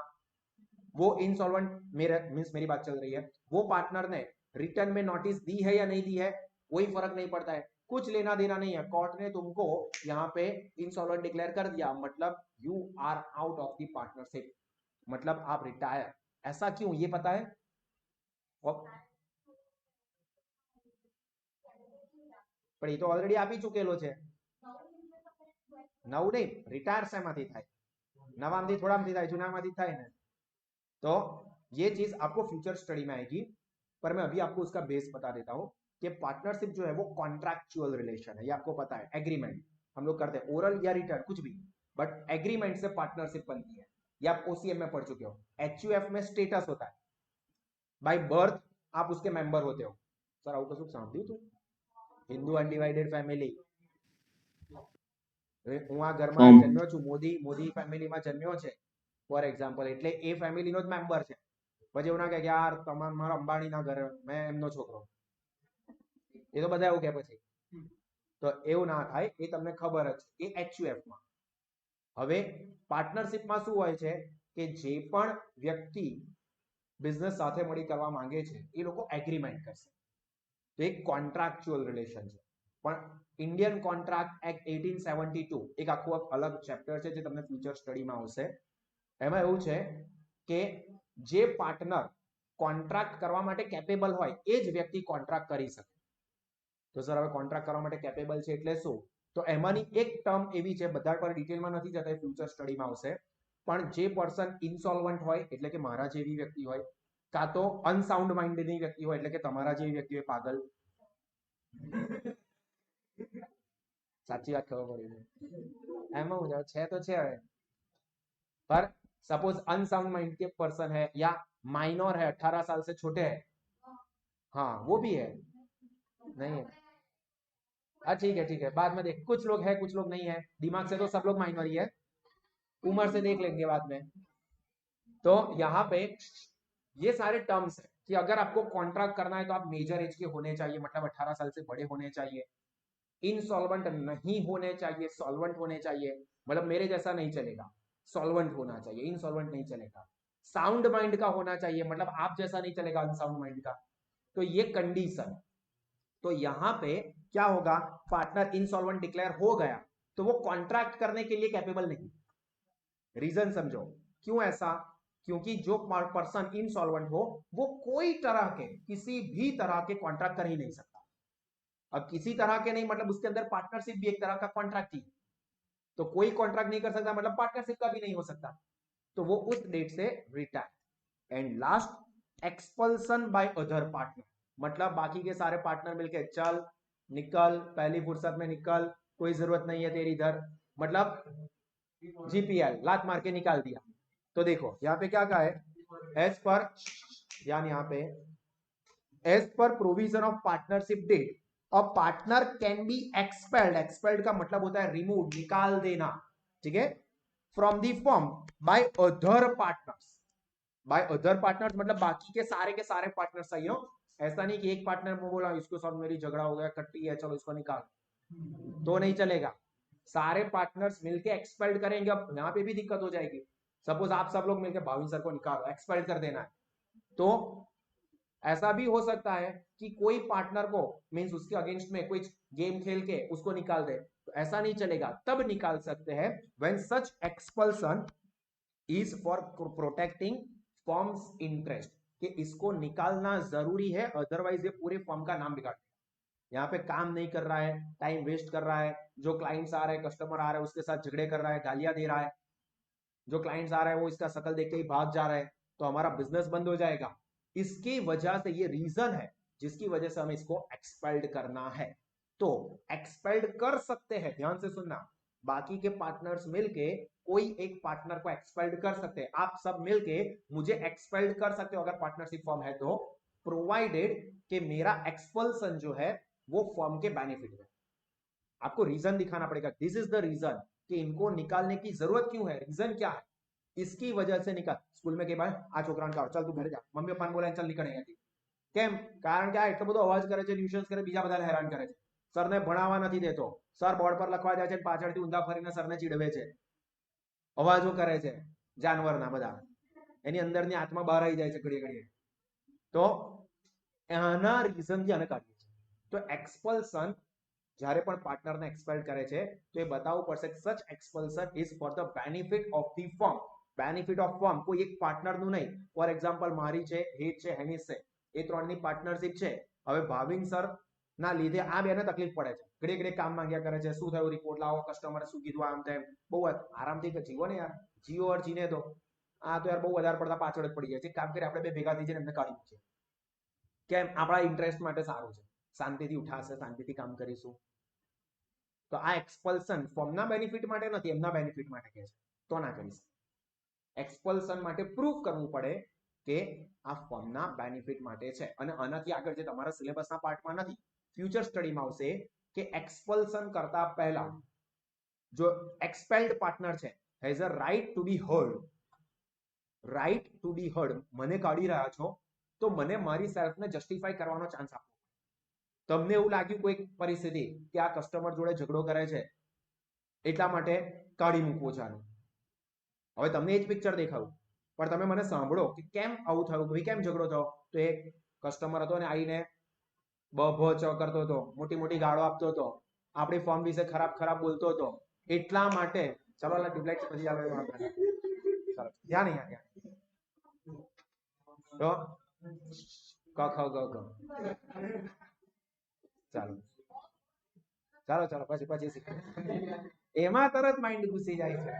वो इंसॉल्वेंट मेरे मींस मेरी बात चल रही है, वो पार्टनर ने रिटर्न में नोटिस दी है या नहीं दी है कोई फर्क नहीं पड़ता है, कुछ लेना देना नहीं है। कोर्ट ने तुमको यहाँ पे इंसॉल्वेंट डिक्लेयर कर दिया, मतलब you are out of the partnership, मतलब आप रिटायर। ऐसा क्यों ये पता है? પણ એ તો ઓલરેડી આપી ચૂકેલો છે। નવું નહીં, રિટાયર શેમાંથી થાય? નવામાંથી થોડામાંથી થાય, જૂનામાંથી થાય ને। तो ये चीज आपको फ्यूचर स्टडी में आएगी, पर मैं अभी आपको उसका बेस बता देता हूं कि पार्टनरशिप जो है वो कॉन्ट्रैक्चुअल रिलेशन है, ये आपको पता है, एग्रीमेंट हम लोग करते हैं, ओरल या रिटर्न कुछ भी, बट एग्रीमेंट से पार्टनरशिप बनती है। ये आप ओसीएम में पढ़ चुके हो। एचयूएफ में स्टेटस होता है, बाय बर्थ आप उसके मेंबर होते हो। सर आउट कશું સાંભળ્યું તું? હિન્દુ અનડિવાઇડેડ ફેમિલી, હું આ ઘરમાં જન્મ્યો છું, મોદી ફેમિલીમાં જન્મ્યો છે ફોર એક્ઝામ્પલ, એટલે એ ફેમિલીનો જ મેમ્બર છે। પછી એવું ના કહે કે યાર તમારા અંબાણીના ઘરે મેં એમનો છોકરો, એ તો બધા એવું કહે પછી। તો એવું ના થાય, એ તમને ખબર જ છે કે HUF માં. હવે પાર્ટનરશિપમાં શું હોય છે કે જે પણ વ્યક્તિ બિઝનેસ સાથે મળી કરવા માંગે છે એ લોકો એગ્રીમેન્ટ કરશે, તો એક કોન્ટ્રાક્ચ્યુઅલ રિલેશન છે. પણ ઇન્ડિયન કોન્ટ્રાક્ટ એક્ટ 1872 એક આખું અલગ ચેપ્ટર છે જે તમને ફ્યુચર સ્ટડીમાં આવશે. એમાં એવું છે કે જે પાર્ટનર કોન્ટ્રાક્ટ કરવા માટે કેપેબલ હોય એ જ વ્યક્તિ કોન્ટ્રાક્ટ કરી શકે. તો સર હવે કોન્ટ્રાક્ટ કરવા માટે કેપેબલ છે એટલે શું? તો એમાંની એક ટર્મ એવી છે, બધા પર ડિટેલમાં નથી જતા, ફ્યુચર સ્ટડીમાં આવશે. પણ જે પર્સન ઇનસોલ્વન્ટ હોય એટલે કે મારા જેવી વ્યક્તિ હોય, કાં તો અનસાઉન્ડ માઇન્ડની વ્યક્તિ હોય એટલે કે તમારા જેવી વ્યક્તિ હોય, પાગલ. સાચી વાત ખબર પડી એમાં હું છે તો છે હવે, पर सपोज अनसाउंड माइंड के पर्सन है या माइनर है, 18 साल से छोटे हैं, हाँ वो भी है, नहीं है, ठीक है, बाद में देख, कुछ लोग है कुछ लोग नहीं है, दिमाग से तो सब लोग माइनर ही है, उम्र से देख लेंगे बाद में. तो यहाँ पे ये सारे टर्म्स है कि अगर आपको कॉन्ट्रैक्ट करना है तो आप मेजर एज के होने चाहिए, मतलब 18 साल से बड़े होने चाहिए, इनसॉल्वेंट नहीं होने चाहिए, सॉल्वेंट होने चाहिए, मतलब मेरे जैसा नहीं चलेगा, सॉल्वेंट होना चाहिए, इनसॉल्वेंट नहीं चलेगा, साउंड माइंड का होना चाहिए, मतलब आप जैसा नहीं चलेगा अनसाउंड माइंड का. तो ये कंडीशन. तो यहां पे क्या होगा, पार्टनर इनसॉल्वेंट डिक्लेयर हो गया तो वो कॉन्ट्रैक्ट करने के लिए कैपेबल नहीं. रीजन समझो क्यों ऐसा, क्योंकि जो पर्सन इनसॉल्वेंट हो वो कोई तरह के, किसी भी तरह के कॉन्ट्रैक्ट कर ही नहीं सकता. अब किसी तरह के नहीं मतलब उसके अंदर पार्टनरशिप भी एक तरह का कॉन्ट्रैक्ट ही, तो कोई कॉन्ट्रैक्ट नहीं कर सकता मतलब पार्टनरशिप का भी नहीं हो सकता, तो वो उस डेट से retire. And last, expulsion by other partner, मतलब बाकी के सारे पार्टनर मिलके चल निकल, पहली फुर्सत में निकल, कोई जरूरत नहीं है तेरी इधर, मतलब GPL लात मार के निकाल दिया. तो देखो यहाँ पे क्या कहा है, एज पर, यानी यहाँ पे as per provision of partnership deed a partner can be expelled, expelled का मतलब होता है रिमूव, निकाल देना, ठीक है, from the firm by other partners. By other partners मतलब बाकी के सारे पार्टनर्स सही हो, ऐसा नहीं कि एक पार्टनर में बोला इसको साथ मेरी झगड़ा हो गया, कट्टी है, चलो इसको निकाल, तो नहीं चलेगा. सारे पार्टनर्स मिलके एक्सपेल्ड करेंगे. अब यहाँ पे भी दिक्कत हो जाएगी, सपोज आप सब लोग मिलकर भाविन सर को निकालो, एक्सपेल्ड कर देना है, तो ऐसा भी हो सकता है कि कोई पार्टनर को मींस उसके अगेंस्ट में कोई गेम खेल के उसको निकाल दे, तो ऐसा नहीं चलेगा. तब निकाल सकते हैं when such expulsion is for protecting firms interest, कि इसको निकालना जरूरी है, अदरवाइज ये पूरे फर्म का नाम बिगाड़, यहाँ पे काम नहीं कर रहा है, टाइम वेस्ट कर रहा है, जो क्लाइंट्स आ रहे हैं, कस्टमर आ रहे हैं, उसके साथ झगड़े कर रहा है, गालियां दे रहा है, जो क्लाइंट्स आ रहा है वो इसका शकल देख के ही भाग जा रहा है, तो हमारा बिजनेस बंद हो जाएगा. इसकी वजह से ये रीजन है जिसकी वजह से हमें इसको एक्सपेल्ड करना है. तो एक्सपेल्ड कर सकते हैं, ध्यान से सुनना, बाकी के पार्टनर्स मिलके कोई एक पार्टनर को एक्सपेल्ड कर सकते हैं, आप सब मिलके मुझे एक्सपेल्ड कर सकते हो अगर पार्टनरशिप फॉर्म है तो, प्रोवाइडेड कि मेरा एक्सपल्सन जो है वो फॉर्म के बेनिफिट में. आपको रीजन दिखाना पड़ेगा, दिस इज द रीजन कि इनको निकालने की जरूरत क्यों है, रीजन क्या है, इसकी वजह से निकाल. स्कूल में के बाद आ छोकरान का चल तू घर जा, मम्मी पप्पा ने बोला चल નીકળ અહીંયાથી, કેમ, કારણ કે આ એટલો બધો અવાજ કરે છે, ન્યુસન્સ કરે, બીજા બધાને હેરાન કરે છે, સરને ભણાવવા નથી દેતો, સર બોર્ડ પર લખવા જાય છે પાછળથી ઊંધા ફરીને સરને ચીડવે છે, અવાજો કરે છે જાનવરના બધા, એની અંદરની આત્મા બહાર આવી જાય છે ઘડીએ ઘડીએ. તો આના રીઝનથી આને કાઢીએ છીએ. તો એક્સપલ્સન જ્યારે પણ પાર્ટનરને એક્સપેલ કરે છે તો એ બતાવવું પડશે કે such expulsion is for the benefit of the firm. Benefit of firm કોઈ એક પાર્ટનરનું નહીં, ફોર એક્ઝામ્પલ મારી છે, હેત છે, હેનિસ છે, એ ત્રણની પાર્ટનરશિપ છે. હવે ભાવિન સર ના લીધે આ બેને તકલીફ પડે છે, ઘડીએ ઘડીએ કામ માંગ્યા કરે છે, શું થયું રિપોર્ટ લાવો, કસ્ટમરે શું કીધું, આમ તેમ, બહુ આરામથી જીવો ને યાર, જીવો ઓર જીને દો. આ તો યાર બહુ વધારે પડતા પાછળ જ પડી જાય છે, કામ કરી આપણે બે ભેગા થઈ જઈને એમને કાઢી મૂકીએ, કેમ, આપણા ઇન્ટરેસ્ટ માટે સારું છે, શાંતિથી ઉઠાશે, શાંતિથી કામ કરીશું. તો આ એક્સપલ્સન ફોર્મના બેનિફિટ માટે નથી, એમના બેનિફિટ માટે કહે છે, તો ના કરી શકે. એક્સપલ્સન માટે પ્રૂફ કરવું પડે કે આ ફોર્મના બેનિફિટ માટે છે. અને આનાથી આગળ જે તમારા સિલેબસના પાર્ટમાં નથી, ફ્યુચર સ્ટડીમાં આવશે કે એક્સપલ્સન કરતા પહેલા જો એક્સપેલ્ડ પાર્ટનર છે has a right to be heard, right to be heard, મને કાઢી રહ્યા છો તો મને મારી સેલ્ફને જસ્ટિફાઈ કરવાનો ચાન્સ આપો. તમને એવું લાગ્યું કોઈ પરિસ્થિતિ કે આ કસ્ટમર જોડે ઝઘડો કરે છે એટલા માટે કાઢી મૂકવો છે આને, હવે તમને એ જ પિક્ચર દેખાયું પણ તમે મને સાંભળો કે કેમ આવું થયું, ભાઈ કેમ ઝઘડો થયો, તો એક કસ્ટમર હતો ને આવીને બભો ચ કરતો હતો, મોટી મોટી ગાળો આપતો હતો, આપણી ફોર્મ વિશે ખરાબ ખરાબ બોલતો હતો, એટલા માટે ચલો ટ્યુબલાઇટ પછી આવે ચાલો ધ્યાન અહીંયા ધ્યાન તો ક ખ ગ ઘ ચાલો ચાલો ચાલો પછી શીખો, એમાં તરત માઇન્ડ ઘૂસી જાય છે,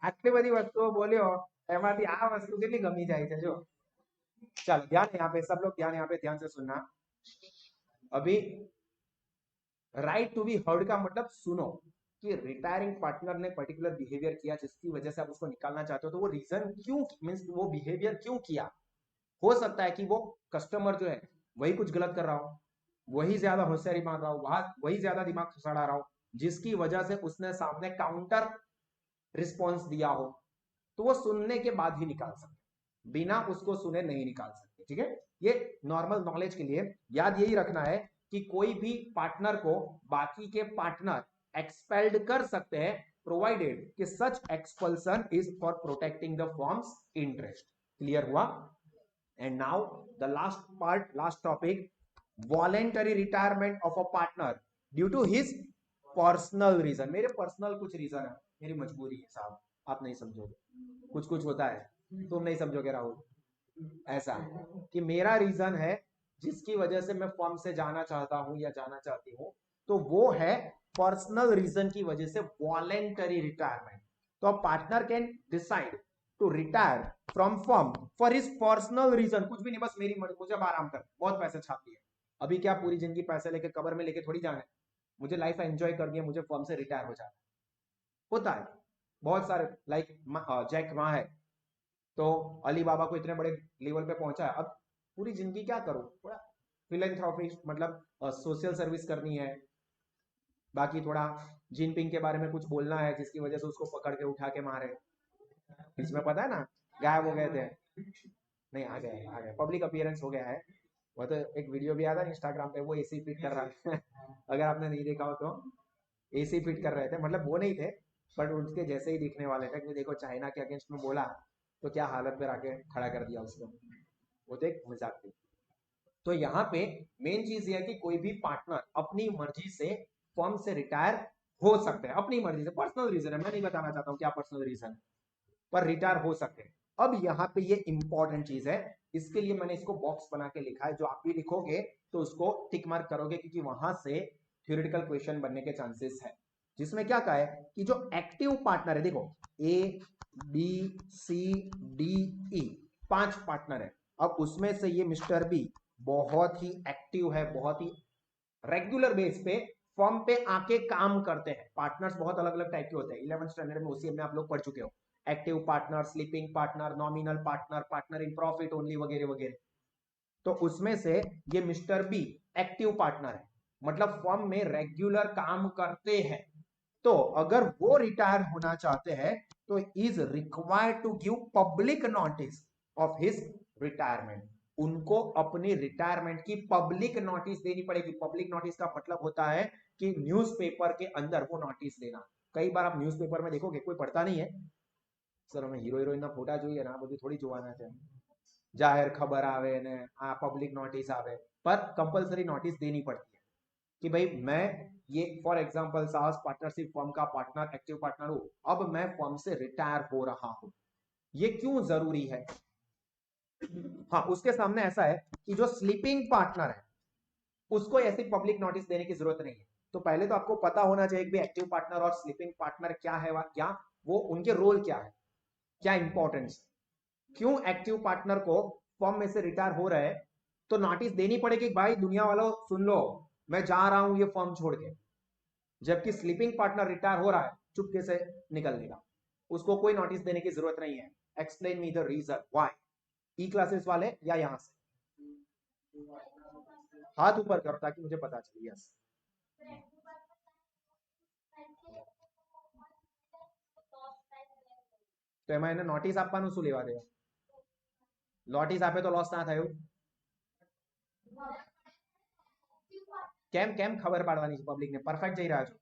આટલી બધી વસ્તુઓ बोल्यो એમાંથી આ वस्तु કેટલી ગમી જાય છે, જો चलो ध्यान यहाँ पे सब लोग ध्यान यहाँ पे ध्यान से सुनना, अभी राइट टू बी हर्ड का मतलब सुनो कि रिटायरिंग पार्टनर ने पर्टिकुलर बिहेवियर किया जिसकी वजह से आप उसको निकालना चाहते हो, तो वो रीजन क्यों मीन्स वो बिहेवियर क्यों किया, हो सकता है कि वो कस्टमर जो है वही कुछ गलत कर रहा हो, वही ज्यादा होशियारी मार रहा हो, वही ज्यादा दिमाग खसड़ा रहा हो, जिसकी वजह से उसने सामने काउंटर रिस्पॉन्स दिया हो, तो वो सुनने के बाद ही निकाल सकते, बिना उसको सुने नहीं निकाल सकते। ठीक है, ये नॉर्मल नॉलेज के लिए याद यही रखना है कि कोई भी पार्टनर को बाकी के पार्टनर एक्सपेल्ड कर सकते हैं प्रोवाइडेड कि such expulsion is for protecting the firm's interest. Clear हुआ? And now the last part, last topic, voluntary retirement of a partner due to his personal reason. मेरे पर्सनल कुछ रीजन है, मेरी मजबूरी है साहब, आप नहीं समझोगे, कुछ कुछ होता है, तुम नहीं समझोगे राहुल, ऐसा कि मेरा रीजन है जिसकी वजह से मैं फर्म से जाना चाहता हूं या जाना चाहती हूं, तो वो है पर्सनल रीजन की वजह से वॉलेंटरी रिटायरमेंट। तो partner can decide to retire from firm for his personal reason, कुछ भी नहीं, बस मेरी मुझे आराम कर, बहुत पैसे छापी है, अभी क्या पूरी जिंदगी पैसे लेके कबर में लेके थोड़ी जाना है, मुझे लाइफ एंजॉय करनी है, मुझे फर्म से रिटायर हो जाना है। होता है बहुत सारे, लाइक जैक मा है तो अली बाबा को इतने बड़े लेवल पे पहुंचा है, अब पूरी जिंदगी क्या करूं, थोड़ा फिलेंथ्रोपी मतलब सोशल सर्विस करनी है, बाकी थोड़ा जिनपिंग के बारे में कुछ बोलना है जिसकी वजह से उसको पकड़ के उठा के मारे, इसमें पता है ना गायब हो गए थे, नहीं आ गए पब्लिक अपीयरेंस हो गया है, वो तो एक वीडियो भी आया था इंस्टाग्राम पे, वो एसी फिट कर रहा है अगर आपने नहीं देखा हो तो एसी फिट कर रहे थे, मतलब वो नहीं थे बट उसके जैसे ही दिखने वाले थे कि देखो चाइना के अगेंस्ट में बोला तो क्या हालत पे आके खड़ा कर दिया उसको, वो तो एक मजाक थी। तो यहाँ पे मेन चीज ये है कि कोई भी पार्टनर अपनी मर्जी से फर्म से रिटायर हो सकते हैं, अपनी मर्जी से, पर्सनल रीजन है, मैं नहीं बताना चाहता हूँ क्या पर्सनल रीजन है, पर रिटायर हो सकते हैं। अब यहाँ पे ये इंपॉर्टेंट चीज है, इसके लिए मैंने इसको बॉक्स बना के लिखा है, जो आप भी लिखोगे तो उसको टिक मार्क करोगे क्योंकि वहां से थ्योरेटिकल क्वेश्चन बनने के चांसेस है, जिसमें क्या कहा है कि जो एक्टिव पार्टनर है, देखो A B C D E 5 partner है, अब उसमें से ये मिस्टर बी बहुत ही एक्टिव है, बहुत ही रेगुलर बेस पे फर्म पे आके काम करते हैं। पार्टनर्स बहुत अलग अलग टाइप के होते हैं, 11th स्टैंडर्ड में ओसीएम में आप लोग पढ़ चुके हो, active partner, sleeping partner, nominal partner, partner in profit only वगैरह वगैरह। तो उसमें से ये मिस्टर बी एक्टिव पार्टनर है, मतलब फर्म में रेगुलर काम करते हैं, तो अगर वो रिटायर होना चाहते हैं तो is required to give public notice of his retirement, उनको अपनी रिटायरमेंट की पब्लिक नोटिस देनी पड़ेगी। पब्लिक नोटिस का मतलब होता है कि न्यूज़पेपर के अंदर वो नोटिस देना। कई बार आप न्यूज़पेपर में देखोगे कोई पढ़ता नहीं है, सर हमें हीरो हीरोइन ना फोटा જોઈએ ને આ બધું થોડી જોવાના છે, જાહેર ખબર આવે ને આ પબ્લિક નોટિસ આવે, पर कंपलसरी नोटिस देनी पड़ती है कि भाई मैं ये फॉर एग्जांपल साहस पार्टनरशिप फर्म का पार्टनर, एक्टिव पार्टनर हूं, अब मैं फर्म से रिटायर हो रहा हूं, ये क्यों जरूरी है? हाँ, उसके सामने ऐसा है कि जो स्लीपिंग पार्टनर है उसको ऐसी पब्लिक नोटिस देने की जरूरत नहीं है। तो पहले तो आपको पता होना चाहिए कि एक्टिव पार्टनर और स्लीपिंग पार्टनर क्या है, क्या वो उनके रोल क्या है, क्या इंपॉर्टेंस, क्यों एक्टिव पार्टनर को फर्म में से रिटायर हो रहे हैं तो नोटिस देनी पड़ेगी भाई दुनिया वालों सुन लो मैं जा रहा हूं ये फर्म छोड़ के, जबकि स्लीपिंग पार्टनर रिटायर हो रहा है चुपके से निकल देगा, उसको कोई नोटिस देने की जरूरत नहीं है। Explain me the reason why. E classes वाले या यहां से हाथ ऊपर करो ताकि मुझे पता चले। यस, તો એમાં એને નોટિસ આપવાનું શું લેવા દેવા, નોટિસ આપે તો લોસ ના થયું, કેમ કેમ ખબર પાડવાની છે પબ્લિકને? પરફેક્ટ જઈ રહ્યા છો?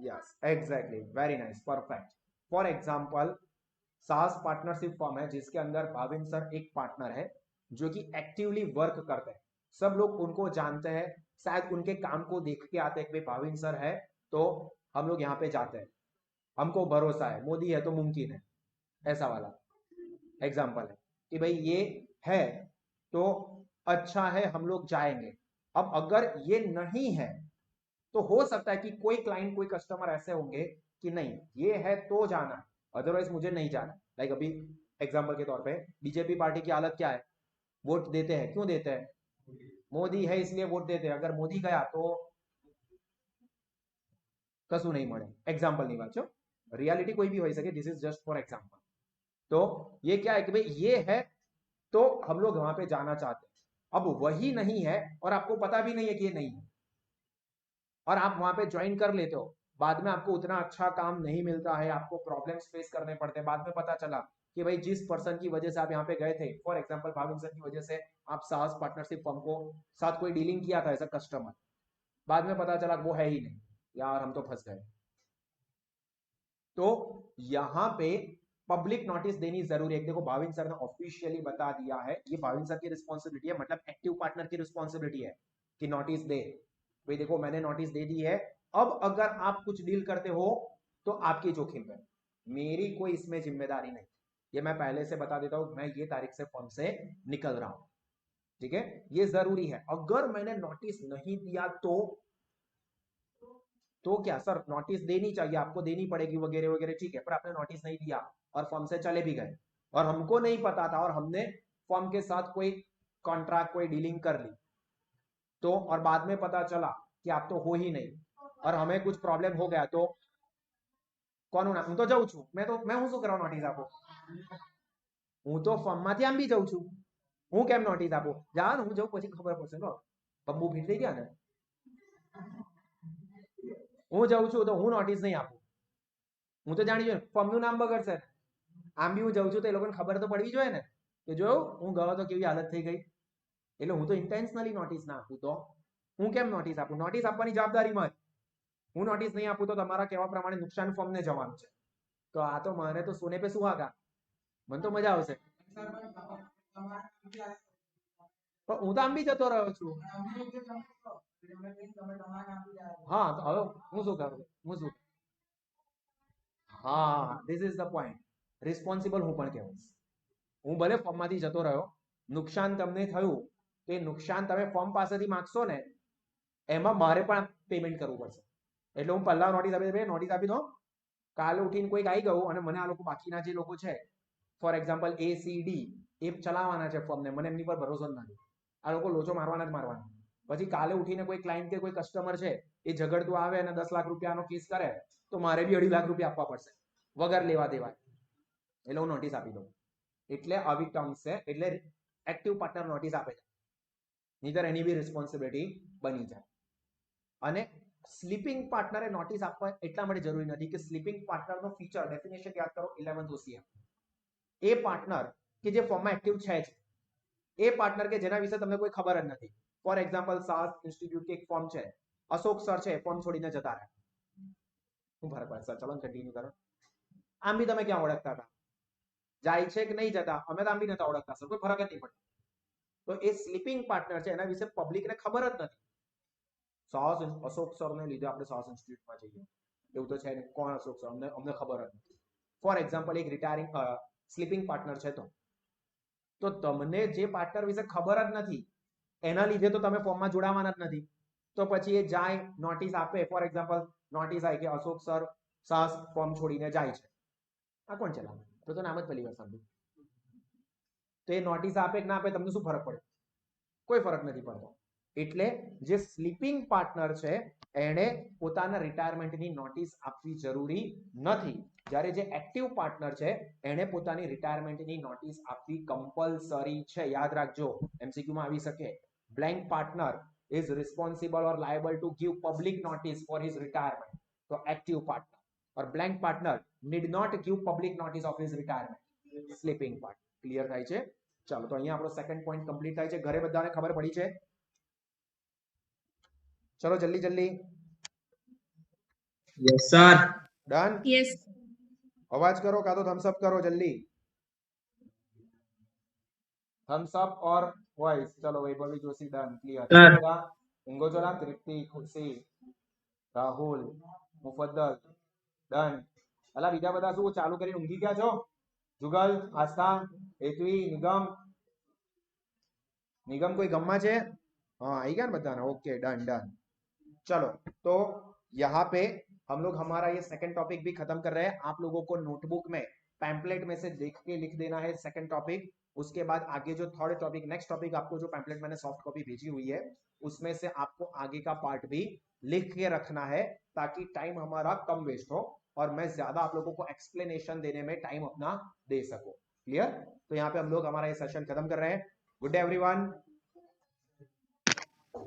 Yes exactly, very nice, perfect. For example सास पार्टनरशिप फॉर्म है जिसके अंदर भाविन सर एक पार्टनर है जो कि एक्टिवली वर्क करते हैं, सब लोग उनको जानते हैं, शायद उनके काम को देख के आते हैं कि भाविन सर है तो हम लोग यहाँ पे जाते हैं, हमको भरोसा है, मोदी है तो मुमकिन है, ऐसा वाला एग्जाम्पल है कि भाई ये है तो अच्छा है, हम लोग जाएंगे। अब अगर ये नहीं है तो हो सकता है कि कोई क्लाइंट, कोई कस्टमर ऐसे होंगे कि नहीं ये है तो जाना, अदरवाइज मुझे नहीं जाना। लाइक अभी एग्जांपल के तौर पे बीजेपी पार्टी की हालत क्या है? वोट देते हैं, क्यों देते हैं? मोदी है इसलिए वोट देते हैं, अगर मोदी गया तो कशु नहीं મળે। एग्जांपल नहीं वाचो, रियलिटी कोई भी हो सके, this is just for example. तो ये क्या है कि भाई ये है तो हम लोग वहां पे जाना चाहते हैं, अब वही नहीं है और आपको पता भी नहीं है कि ये नहीं है और आप वहां पे ज्वाइन कर लेते हो, बाद में आपको उतना अच्छा काम नहीं मिलता है, आपको प्रॉब्लम्स फेस करने पड़ते हैं, बाद में पता चला कि भाई जिस पर्सन की वजह से आप यहाँ पे गए थे, फॉर एग्जांपल भाविन सर की वजह से आप साहस पार्टनरशिप फर्म को साथ कोई डीलिंग किया था एज अ कस्टमर, बाद में पता चला वो है ही नहीं, यार हम तो फंस गए। तो यहाँ पे पब्लिक नोटिस देनी जरूरी है। देखो भाविन सर ने ऑफिशियली बता दिया है, ये भाविन सर की रिस्पॉन्सिबिलिटी है, मतलब एक्टिव पार्टनर की रिस्पॉन्सिबिलिटी है कि नोटिस दे। भाई देखो मैंने नोटिस दे दी है, अब अगर आप कुछ डील करते हो तो आपकी जोखिम है, मेरी कोई इसमें जिम्मेदारी नहीं, ये मैं पहले से बता देता हूं, मैं ये तारीख से फर्म से निकल रहा हूं, ठीक है, ये जरूरी है। अगर मैंने नोटिस नहीं दिया तो क्या सर नोटिस देनी चाहिए, आपको देनी पड़ेगी वगैरह वगैरह, ठीक है, पर आपने नोटिस नहीं दिया और फर्म से चले भी गए और हमको नहीं पता था और हमने फर्म के साथ कोई कॉन्ट्रैक्ट, कोई डीलिंग कर ली तो, और बाद में पता चला कि आप तो हो ही नहीं और हमें कुछ प्रॉब्लम हो गया तो કોનું નામ? હું તો જઉં છું, મેં હું શું કરવા નોટિસ આપું? હું તો ફોર્મમાંથી આંબી જાઉં છું, હું કેમ નોટિસ આપું? જા ને હું જઉં પછી ખબર પડશે। લો બબ્બુ ફીટ થઈ ગયા ને, હું જઉં છું તો હું નોટિસ નહીં આપું, હું તો જાણી જોઈને ફોર્મનું નામ બગડશે, આંબી હું જઉં છું તો એ લોકોને ખબર તો પડવી જોઈએ ને કે જોયું હું ગયો તો કેવી હાલત થઈ ગઈ, એટલે હું તો ઇન્ટેન્શનલી નોટિસ ના આપું, તો હું કેમ નોટિસ આપું? નોટિસ આપવાની જવાબદારી મારી, હું નોટિસ નહીં આપું તો તમારા કહેવા પ્રમાણે નુકસાન ફોર્મને જવાનું છે, તો આ તો મને તો સોને पे સુહાગા, મને તો મજા આવશે, પણ હું તો આંબી જતો રહ્યો છું। હા તો હવે હું શું કરું? હા this is the point, responsible હું પણ કહેવાઈશ। હું ભલે ફોર્મમાંથી જતો રહ્યો, નુકસાન તમને થયું તો એ નુકસાન તમે ફોર્મ પાસેથી માંગશો ને, એમાં મારે પણ પેમેન્ટ કરવું પડશે, એટલે હું પહેલા નોટિસ આપી દઉં, નોટિસ આપી દો, કાલે ઉઠીને કોઈક આવી ગયું અને મને આ લોકો બાકીના જે લોકો છે for example A C D એ ચલાવવાના છે ફોર્મને, મને એમની પર ભરોસો જ નથી, આ લોકો લોચો મારવાના જ મારવાના, પછી કાલે ઉઠીને કોઈ ક્લાયન્ટ કે કોઈ કસ્ટમર છે એ ઝઘડતું આવે અને 10 લાખ રૂપિયાનો કેસ કરે તો મારે બી 2.5 લાખ રૂપિયા આપવા પડશે વગર લેવા દેવા, એટલે હું નોટિસ આપી દઉં। એટલે આવી ટર્મ્સ છે, એટલે એક્ટિવ પાર્ટનર નોટિસ આપે છે, નહીતર એની બી રિસ્પોન્સિબિલિટી બની જાય। અને સ્લીપિંગ પાર્ટનરે નોટિસ આપવા એટલા માટે જરૂરી નથી કે સ્લીપિંગ પાર્ટનરનો ફીચર ડેફિનેશન યાદ કરો 11th OCM, એ પાર્ટનર કે જે ફોર્મમાં એક્ટિવ છે જ, એ પાર્ટનર કે જેના વિશે તમને કોઈ ખબર જ નથી, ફોર એક્ઝામ્પલ સાસ ઇન્સ્ટિટ્યૂટ કે એક ફોર્મ છે, અશોક સર છે, ફોર્મ છોડીને જતા રહ્યા, શું ફરક પડે સર? ચલો કન્ટિન્યુ કરો, આમ બી તમે ક્યાં ઓળખતા હતા, જાય છે કે નહીં જતા, અમે તો આમ બી નતા ઓળખતા સર, કોઈ ફરક જ નહીં પડતો, તો એ સ્લીપિંગ પાર્ટનર છે, એના વિશે પબ્લિકને ખબર જ નથી। સાહસ અશોક સરને લીધે આપણે સાહસ ઇન્સ્ટિટ્યૂટમાં જઈએ એવું તો છે નહીં, કોણ અશોક સર અમને ખબર જ નથી, ફોર એક્ઝામ્પલ એક રિટાયરિંગ સ્લીપિંગ પાર્ટનર છે તો તમને જે પાર્ટનર વિશે ખબર જ નથી એના લીધે તો તમે ફોર્મમાં જોડાવાના જ નથી, તો પછી એ જાય નોટિસ આપે, ફોર એક્ઝામ્પલ નોટિસ આવી કે અશોક સર સાહસ ફોર્મ છોડીને જાય છે, આ કોણ ચલાવે? તો નામ જ પહેલી વાર સાંભળ્યું, તો એ નોટિસ આપે કે ના આપે તમને શું ફરક પડે? કોઈ ફરક નથી પડતો। એટલે જે સ્લીપિંગ પાર્ટનર છે એણે પોતાના રિટાયરમેન્ટની નોટિસ આપવી જરૂરી નથી, જ્યારે જે એક્ટિવ પાર્ટનર છે એણે પોતાની રિટાયરમેન્ટની નોટિસ આપવી કમ્પલસરી છે, યાદ રાખજો, એમસીક્યુ માં આવી શકે। Blank partner is responsible or liable to give public notice for his retirement, तो active partner, और blank partner need not give public notice of his retirement, sleeping partner, clear થાય છે? ચાલો તો અહીંયા આપણો સેકન્ડ પોઈન્ટ કમ્પ્લીટ થાય છે. ઘરે બધાને ખબર પડી છે? ચલો જલ્દી જલ્દી. Yes, sir. ડન? Yes. અવાજ કરો કાં તો થમ્સ અપ કરો જલ્દી. थम्स अप और वॉइस. चलो Vaibhavi Joshi done clear. Sir. इंगोजोला तृप्ति खुशी राहुल मुफद्दल डन. अला बीजा बता શું ચાલુ કરીને ઊંઘી ગયા છો? જુગલ આસ્થા હેતવી નિગમ કોઈ ગમમાં છે? हाँ आई गया ना बताना. Okay done done. चलो तो यहाँ पे हम लोग हमारा ये सेकंड टॉपिक भी खत्म कर रहे हैं. आप लोगों को नोटबुक में पैम्पलेट में से देख के लिख देना है सेकंड टॉपिक. उसके बाद आगे जो थर्ड टॉपिक नेक्स्ट टॉपिक आपको जो पैम्पलेट मैंने सॉफ्ट कॉपी भेजी हुई है उसमें से आपको आगे का पार्ट भी लिख के रखना है ताकि टाइम हमारा कम वेस्ट हो और मैं ज्यादा आप लोगों को एक्सप्लेनेशन देने में टाइम अपना दे सकूं. क्लियर? तो यहाँ पे हम लोग हमारा ये सेशन खत्म कर रहे हैं. Good day everyone.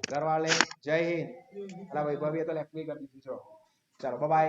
घर वाले जय हिंद. अला वैभवी तो लेफ्ट कर दी. चलो बाय बाय.